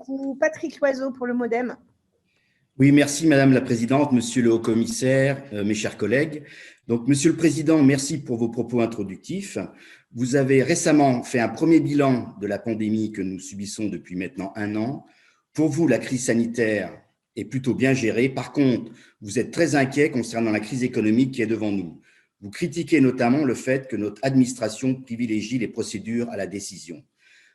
coup Patrick Loiseau pour le MoDem. Oui, merci Madame la Présidente, Monsieur le Haut-Commissaire, mes chers collègues. Donc, Monsieur le Président, merci pour vos propos introductifs. Vous avez récemment fait un premier bilan de la pandémie que nous subissons depuis maintenant 1 an. Pour vous, la crise sanitaire est plutôt bien gérée. Par contre, vous êtes très inquiet concernant la crise économique qui est devant nous. Vous critiquez notamment le fait que notre administration privilégie les procédures à la décision.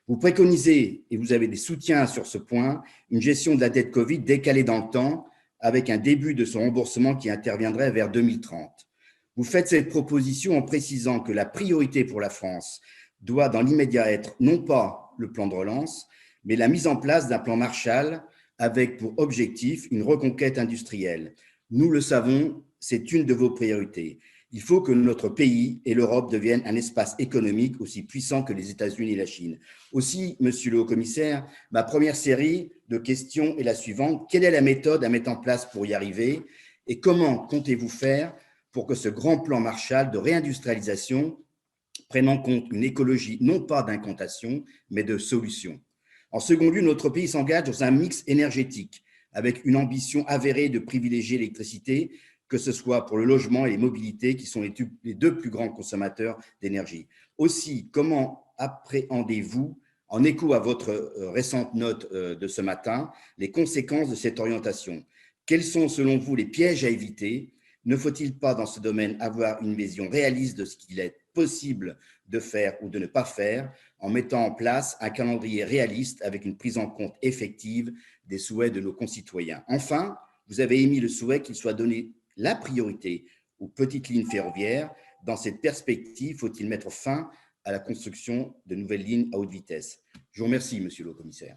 Vous préconisez, et vous avez des soutiens sur ce point, une gestion de la dette Covid décalée dans le temps, avec un début de son remboursement qui interviendrait vers 2030. Vous faites cette proposition en précisant que la priorité pour la France doit dans l'immédiat être non pas le plan de relance, mais la mise en place d'un plan Marshall avec pour objectif une reconquête industrielle. Nous le savons, c'est une de vos priorités. Il faut que notre pays et l'Europe deviennent un espace économique aussi puissant que les États-Unis et la Chine. Aussi, Monsieur le Haut-Commissaire, ma première série de questions est la suivante. Quelle est la méthode à mettre en place pour y arriver et comment comptez-vous faire pour que ce grand plan Marshall de réindustrialisation prenne en compte une écologie non pas d'incantation, mais de solutions? En second lieu, notre pays s'engage dans un mix énergétique avec une ambition avérée de privilégier l'électricité, que ce soit pour le logement et les mobilités, qui sont les deux plus grands consommateurs d'énergie. Aussi, comment appréhendez-vous, en écho à votre récente note de ce matin, les conséquences de cette orientation? Quels sont, selon vous, les pièges à éviter? Ne faut-il pas, dans ce domaine, avoir une vision réaliste de ce qu'il est possible de faire ou de ne pas faire, en mettant en place un calendrier réaliste avec une prise en compte effective des souhaits de nos concitoyens? Enfin, vous avez émis le souhait qu'il soit donné la priorité aux petites lignes ferroviaires. Dans cette perspective, faut-il mettre fin à la construction de nouvelles lignes à haute vitesse? Je vous remercie, Monsieur le Haut-Commissaire.